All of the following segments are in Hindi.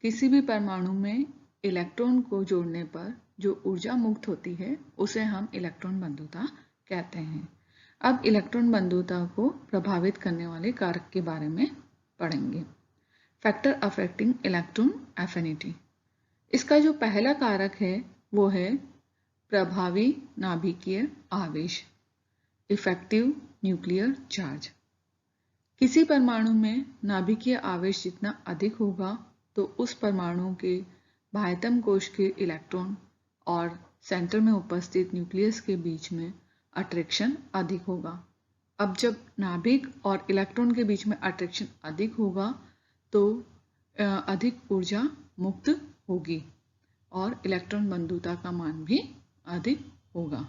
किसी भी परमाणु में इलेक्ट्रॉन को जोड़ने पर जो ऊर्जा मुक्त होती है उसे हम इलेक्ट्रॉन बंधुता कहते हैं। अब इलेक्ट्रॉन बंधुता को प्रभावित करने वाले कारक के बारे में पढ़ेंगे। Factor affecting electron affinity. इसका जो पहला कारक है वो है प्रभावी नाभिकीय आवेश, इफेक्टिव न्यूक्लियर चार्ज। किसी परमाणु में नाभिकीय आवेश जितना अधिक होगा तो उस परमाणु के बाह्यतम कोश के इलेक्ट्रॉन और सेंटर में उपस्थित न्यूक्लियस के बीच में अट्रैक्शन अधिक होगा। अब जब नाभिक और इलेक्ट्रॉन के बीच में अट्रैक्शन अधिक होगा तो अधिक ऊर्जा मुक्त होगी और इलेक्ट्रॉन बंधुता का मान भी अधिक होगा।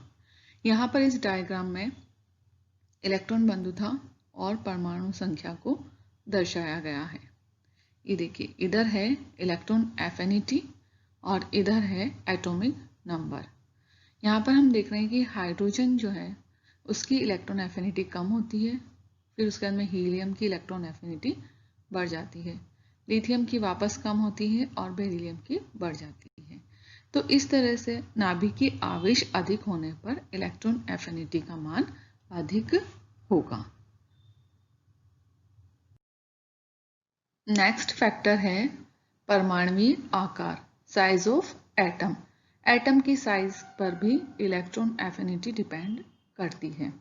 यहाँ पर इस डायग्राम में इलेक्ट्रॉन बंधुता और परमाणु संख्या को दर्शाया गया है। ये देखिए, इधर है इलेक्ट्रॉन एफिनिटी और इधर है एटॉमिक नंबर। यहाँ पर हम देख रहे हैं कि हाइड्रोजन जो है उसकी इलेक्ट्रॉन एफिनिटी कम होती है, फिर उसके बाद में हीलियम की इलेक्ट्रॉन एफिनिटी बढ़ जाती है, लिथियम की वापस कम होती है और बेरिलियम की बढ़ जाती है। तो इस तरह से नाभिकीय आवेश अधिक होने पर इलेक्ट्रॉन एफिनिटी का मान अधिक होगा। नेक्स्ट फैक्टर है परमाणुवीय आकार, साइज ऑफ एटम। एटम की साइज पर भी इलेक्ट्रॉन एफिनिटी डिपेंड करती है।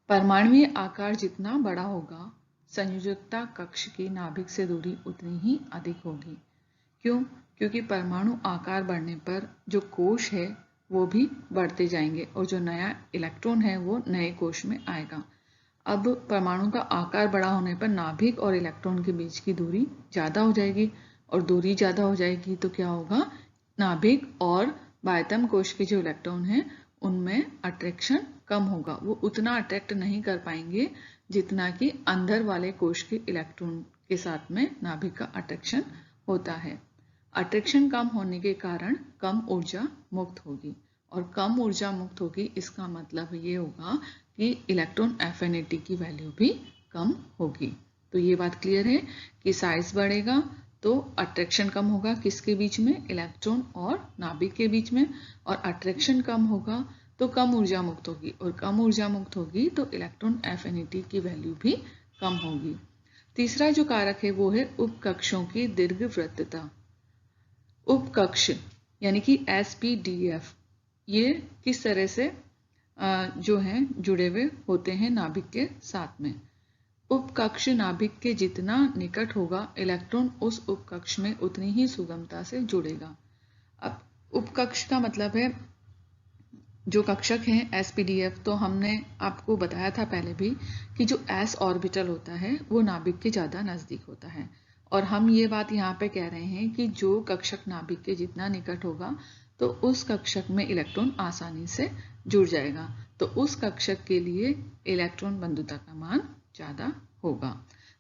परमाणुवीय आकार जितना बड़ा होगा, संयोजकता कक्ष की नाभिक से दूरी उतनी ही अधिक होगी। क्यों? क्योंकि परमाणु आकार बढ़ने पर जो कोश है वो भी बढ़ते जाएंगे और जो नया इलेक्ट्रॉन है वो नए कोश में आएगा। अब परमाणु का आकार बड़ा होने पर नाभिक और इलेक्ट्रॉन के बीच की दूरी ज़्यादा हो जाएगी और दूरी ज़्यादा हो जाएगी तो क्या होगा, नाभिक और बाह्यतम कोश के जो इलेक्ट्रॉन हैं उनमें अट्रैक्शन कम होगा। वो उतना अट्रैक्ट नहीं कर पाएंगे जितना कि अंदर वाले कोश के इलेक्ट्रॉन के साथ में नाभिक का अट्रैक्शन होता है। अट्रैक्शन कम होने के कारण कम ऊर्जा मुक्त होगी और कम ऊर्जा मुक्त होगी इसका मतलब ये होगा कि इलेक्ट्रॉन एफिनिटी की वैल्यू भी कम होगी। तो ये बात क्लियर है कि साइज बढ़ेगा तो अट्रैक्शन कम होगा किसके बीच में, इलेक्ट्रॉन और नाभिक के बीच में, और अट्रैक्शन कम होगा तो कम ऊर्जा मुक्त होगी और कम ऊर्जा मुक्त होगी तो इलेक्ट्रॉन एफिनिटी की वैल्यू भी कम होगी। तीसरा जो कारक है वो है उपकक्षों की दीर्घवृत्तता। उपकक्ष यानी कि SPDF ये किस तरह से जो हैं जुड़े हुए होते हैं नाभिक के साथ में। उपकक्ष नाभिक के जितना निकट होगा इलेक्ट्रॉन उस उपकक्ष में उतनी ही सुगमता से जुड़ेगा। अब उपकक्ष का मतलब है जो कक्षक हैं SPDF, तो हमने आपको बताया था पहले भी कि जो S ऑर्बिटल होता है वो नाभिक के ज़्यादा नज़दीक होता है और हम ये बात यहाँ पे कह रहे हैं कि जो कक्षक नाभिक के जितना निकट होगा तो उस कक्षक में इलेक्ट्रॉन आसानी से जुड़ जाएगा, तो उस कक्षक के लिए इलेक्ट्रॉन बंधुता का मान ज़्यादा होगा।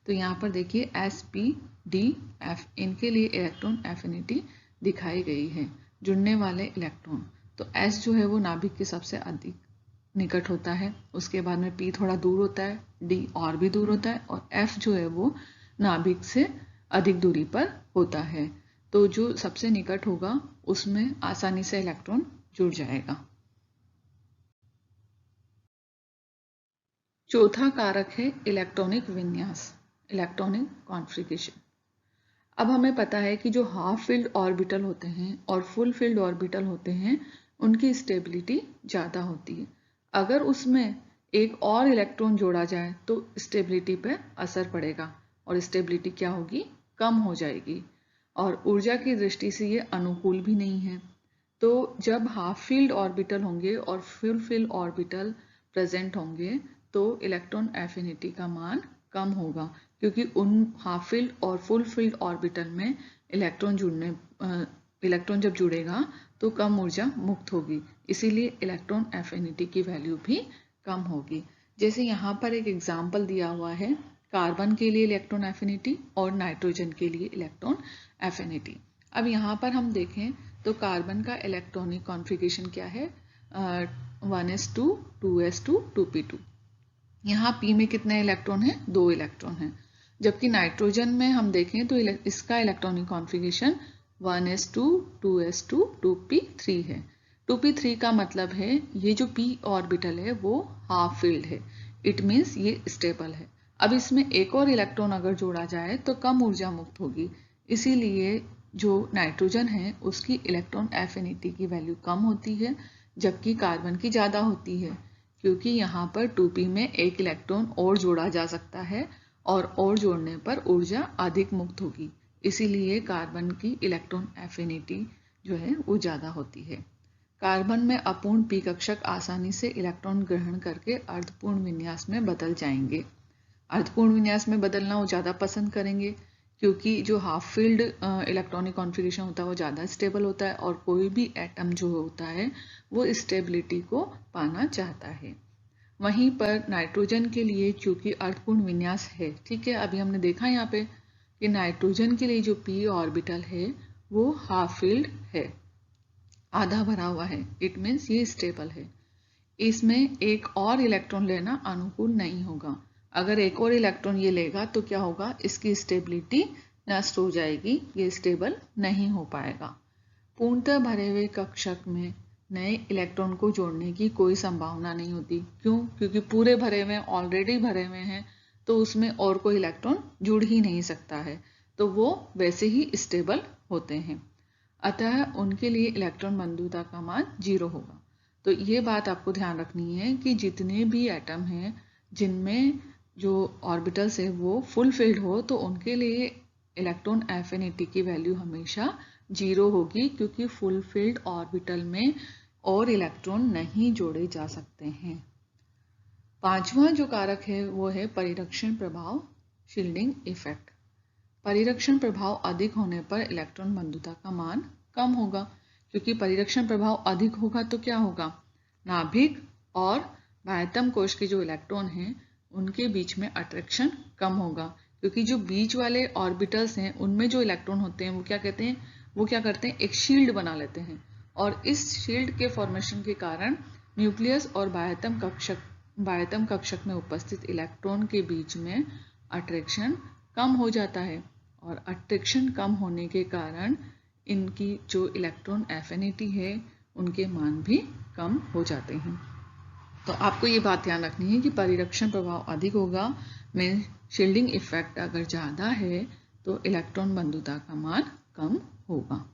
तो यहाँ पर देखिए SPDF इनके लिए इलेक्ट्रॉन एफिनिटी दिखाई गई है, जुड़ने वाले इलेक्ट्रॉन। तो S जो है वो नाभिक के सबसे अधिक निकट होता है, उसके बाद में P थोड़ा दूर होता है, D और भी दूर होता है और F जो है वो नाभिक से अधिक दूरी पर होता है। तो जो सबसे निकट होगा उसमें आसानी से इलेक्ट्रॉन जुड़ जाएगा। चौथा कारक है इलेक्ट्रॉनिक विन्यास, इलेक्ट्रॉनिक कॉन्फ़िगरेशन। अब हमें पता है कि जो हाफ फील्ड ऑर्बिटल होते हैं और फुल फील्ड ऑर्बिटल होते हैं उनकी स्टेबिलिटी ज़्यादा होती है। अगर उसमें एक और इलेक्ट्रॉन जोड़ा जाए तो स्टेबिलिटी पर असर पड़ेगा और स्टेबिलिटी क्या होगी, कम हो जाएगी और ऊर्जा की दृष्टि से ये अनुकूल भी नहीं है। तो जब हाफ फील्ड ऑर्बिटल होंगे और फुल फील्ड ऑर्बिटल प्रेजेंट होंगे तो इलेक्ट्रॉन एफिनिटी का मान कम होगा, क्योंकि उन हाफ फील्ड और फुल फील्ड ऑर्बिटल में इलेक्ट्रॉन जब जुड़ेगा तो कम ऊर्जा मुक्त होगी, इसीलिए इलेक्ट्रॉन एफिनिटी की वैल्यू भी कम होगी। जैसे यहाँ पर एक एग्जाम्पल दिया हुआ है, कार्बन के लिए इलेक्ट्रॉन एफिनिटी और नाइट्रोजन के लिए इलेक्ट्रॉन एफिनिटी। अब यहाँ पर हम देखें तो कार्बन का इलेक्ट्रॉनिक कॉन्फ़िगरेशन क्या है, 1s2 2s2 2p2। यहाँ p में कितने इलेक्ट्रॉन हैं, 2 इलेक्ट्रॉन हैं। जबकि नाइट्रोजन में हम देखें तो इसका electronic configuration 1s2, 2s2, 2p3 है। 2p3 का मतलब है ये जो p ऑर्बिटल है वो हाफ फिल्ड है, इट मीन्स ये स्टेबल है। अब इसमें एक और इलेक्ट्रॉन अगर जोड़ा जाए तो कम ऊर्जा मुक्त होगी, इसीलिए जो नाइट्रोजन है उसकी इलेक्ट्रॉन एफिनिटी की वैल्यू कम होती है, जबकि कार्बन की ज़्यादा होती है, क्योंकि यहाँ पर 2p में एक इलेक्ट्रॉन और जोड़ा जा सकता है और जोड़ने पर ऊर्जा अधिक मुक्त होगी, इसीलिए कार्बन की इलेक्ट्रॉन एफिनिटी जो है वो ज़्यादा होती है। कार्बन में अपूर्ण p कक्षक आसानी से इलेक्ट्रॉन ग्रहण करके अर्धपूर्ण विन्यास में बदल जाएंगे। अर्धपूर्ण विन्यास में बदलना वो ज़्यादा पसंद करेंगे, क्योंकि जो हाफ फील्ड इलेक्ट्रॉनिक कॉन्फ़िगरेशन होता है वो ज़्यादा स्टेबल होता है और कोई भी एटम जो होता है वो स्टेबिलिटी को पाना चाहता है। वहीं पर नाइट्रोजन के लिए चूंकि अर्धपूर्ण विन्यास है, ठीक है, अभी हमने देखा यहाँ पे कि नाइट्रोजन के लिए जो p ऑर्बिटल है वो हाफ फील्ड है, आधा भरा हुआ है, इट मीन्स ये स्टेबल है। इसमें एक और इलेक्ट्रॉन लेना अनुकूल नहीं होगा। अगर एक और इलेक्ट्रॉन ये लेगा तो क्या होगा, इसकी स्टेबिलिटी नष्ट हो जाएगी, ये स्टेबल नहीं हो पाएगा। पूर्णतः भरे हुए कक्षक में नए इलेक्ट्रॉन को जोड़ने की कोई संभावना नहीं होती। क्यों? क्योंकि पूरे भरे हुए ऑलरेडी भरे हुए हैं, तो उसमें और कोई इलेक्ट्रॉन जुड़ ही नहीं सकता है, तो वो वैसे ही स्टेबल होते हैं। अतः उनके लिए इलेक्ट्रॉन बंधुता का मान 0 होगा। तो ये बात आपको ध्यान रखनी है कि जितने भी एटम हैं जिनमें जो ऑर्बिटल्स है वो फुल फिल्ड हो, तो उनके लिए इलेक्ट्रॉन एफिनिटी की वैल्यू हमेशा 0 होगी, क्योंकि फुल फिल्ड ऑर्बिटल में और इलेक्ट्रॉन नहीं जोड़े जा सकते हैं। पांचवा जो कारक है वो है परिरक्षण प्रभाव, शील्डिंग इफेक्ट। परिरक्षण प्रभाव अधिक होने पर इलेक्ट्रॉन बंधुता का मान कम होगा, क्योंकि परिरक्षण प्रभाव अधिक होगा तो क्या होगा, नाभिक और बाह्यतम कोश के जो इलेक्ट्रॉन हैं उनके बीच में अट्रैक्शन कम होगा, क्योंकि जो बीच वाले ऑर्बिटल्स हैं उनमें जो इलेक्ट्रॉन होते हैं वो क्या करते हैं, एक शील्ड बना लेते हैं, और इस शील्ड के फॉर्मेशन के कारण न्यूक्लियस और बाह्यतम कक्षक में उपस्थित इलेक्ट्रॉन के बीच में अट्रैक्शन कम हो जाता है, और अट्रैक्शन कम होने के कारण इनकी जो इलेक्ट्रॉन एफिनिटी है उनके मान भी कम हो जाते हैं। तो आपको ये बात ध्यान रखनी है कि परिरक्षण प्रभाव अधिक होगा में शील्डिंग इफेक्ट अगर ज़्यादा है तो इलेक्ट्रॉन बंधुता का मान कम होगा।